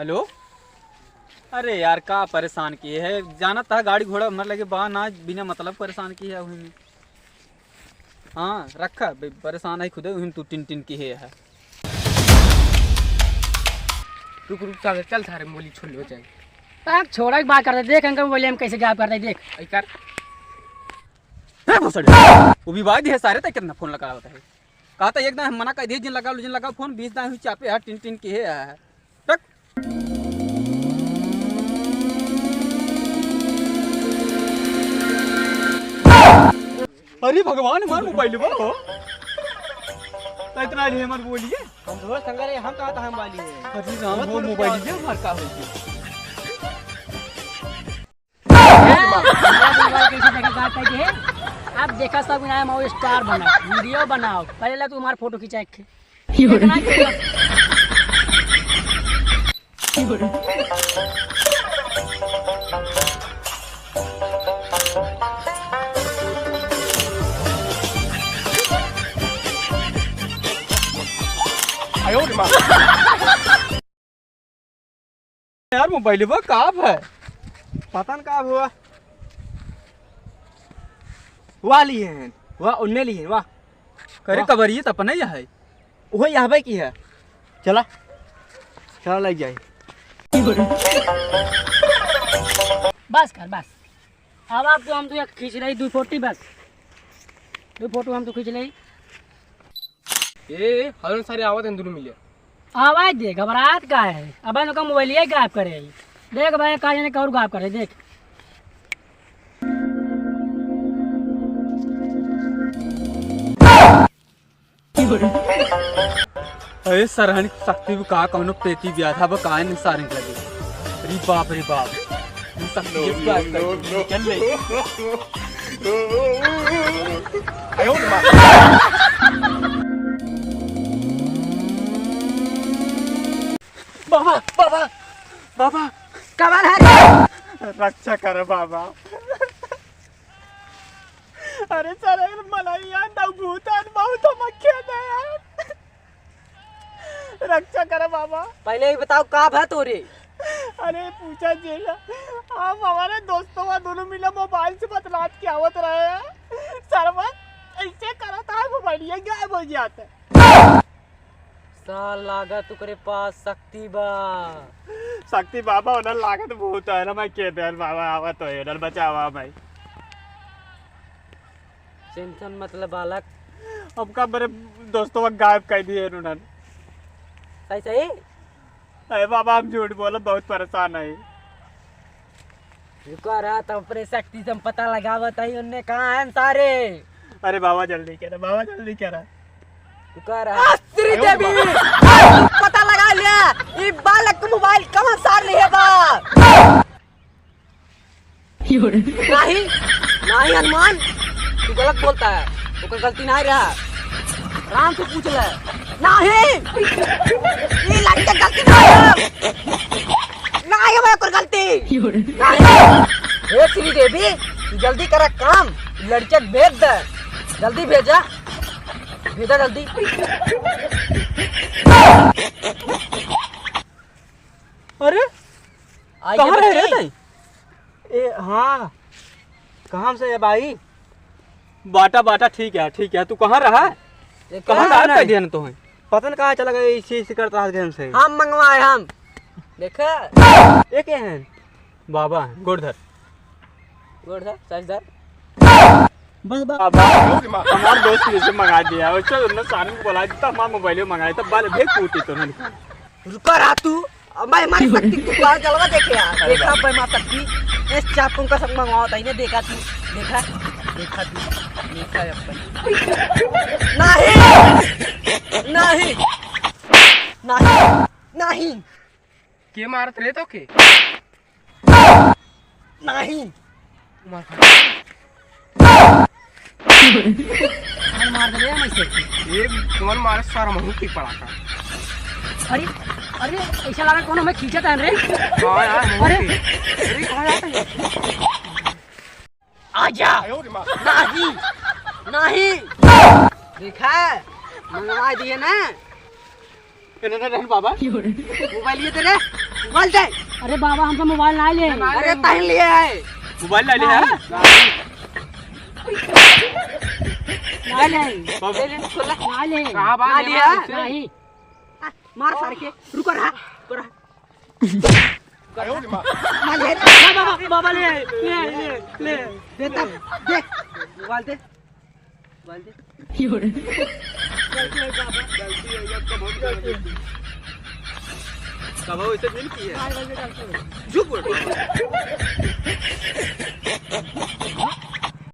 Hello. अरे यार का परेशान किए है, जाना था गाड़ी घोड़ा मर लगे बा ना, बिना मतलब परेशान की है उन्हें। हाँ रखा परेशान है खुद तू टिन टिन की है। रुक रुक सागर चल सारे मोली छोड़ लो जाए। आप छोड़ा की बात करते देख अंकल बोले हम कैसे गायब करते देख आई कर वो भी बात है सारे तक कितना फोन लगा होता है। कहा था एकदम मना कर दिए जिन लगा फोन 20 दाएं हुई चापे है टिन टिन की है। रख अरे भगवान हमार मोबाइल वो इतना लिए हमार बोलिए हम दोस्त संगर हम कहा था हम वाली है। अरे राम वो मोबाइल ये हमार का होगी। आप देखा सब नया स्टार बनाओ वीडियो बनाओ पहले तू हमारा फोटो खिंचा के यार मोबाइल वो कहाँ है पता न कहाँ हुआ वाह लिए हैं वाह उनने लिए वाह करे कबरिए तो अपने है वो यहाँ पे की है। चला चला लग जाए बस कर बस। अब आपको हम तो खींच रही 240 बस 2 फोटो हम तो खींच रही। ए हलन सारे आवत हैं दोनों मिले आवाज दे घबराहट का है अब का मोबाइल ही गायब करे देख भाई का जाने कौर गायब करे देख। अरे सरहनी शक्ति भी कहा कौनो पेटी दिया था वो कहा नहीं सारे लगे। अरे बाप चल ले बाबा बाबा बाबा कमर है रक्षा कर बाबा। अरे सर मला या भूतान बहुत मक्खिया यार रक्षा कर बाबा। पहले ही बताओ कहाँ है तोरे। अरे पूछा जेला हम हमारे दोस्तों का दोनों मिला मोबाइल से बतलात की आवत रहे हैं सरबत ऐसे करा था मोबाइल ये गायब हो जाता है। साल लागा तुकरे पास शक्ति बा शक्ति बाबा उधर लागत बहुत है ना मैं के देर बाबा आवा तो उधर बचावा भाई टेंशन मतलब बालक अब का मेरे दोस्तों का गायब कर दिए उन्होंने। सही सही अरे बाबा हम झूठ बोलो बहुत परेशान है। रुका रहा तो अपने शक्ति से पता लगावत है उनने कहा है सारे। अरे बाबा जल्दी कह रहा बाबा जल्दी कह रहा रुका रहा देवी पता लगा लिया ये बालक का मोबाइल कहाँ सार लिए बा नहीं नहीं हनुमान तू गलत बोलता है तो कोई गलती नहीं रहा राम से पूछ ले नहीं ये लड़के गलती नहीं है कोई गलती नहीं। हे श्री देवी तू जल्दी करा काम लड़के भेज दे जल्दी भेजा जल्दी। अरे कहाँ रह रहे थे? ए हाँ कहाँ से है भाई। बाटा बाटा ठीक है तू कहाँ रहा कहाँ गायब कर दिया ना तुम्हें। पता नहीं कहाँ चला गया इसी करता है गेम से हम मंगवाए हम देखा ये क्या है बाबा गोरधर सजदर बस बाबा हमारे दोस्त ने मंगा दिया उसने सारे को बोला था हमारा मोबाइल मंगाया था बाल भेज टूटी तो नहीं। रुका रहा तू मैं हमारी शक्ति तू कहाँ चलवा देखे यार देखा भाई माँ शक्ति इस चापुन का सब मंगवाओ था इन्हें देखा तू देखा देखा तू देखा नहीं नहीं नहीं नहीं के मारत रहे तो के नहीं मार दे हम ऐसे। ये तुम्हारे मारे सारा महू की पड़ा था। अरे अरे ऐसा लगा कौन हमें खींचा था रे। हाँ यार महू अरे की अरे कहाँ जाता है आजा नहीं नहीं देखा मंगवा दिए ना बाबा मोबाइल ये तेरे मोबाइल दे। अरे बाबा हमसे मोबाइल ना ले। अरे तहन लिए है। मोबाइल ले लिया है ना ले। ले ले खोला। ना ले। कहाँ बात ना है लिया। बात है? नहीं। मार सार के रुको रहा रुको रहा बाबा ले ले दे तब दे मोबाइल दे मोबाइल दे कब हो इसे मिल की है झूठ बोल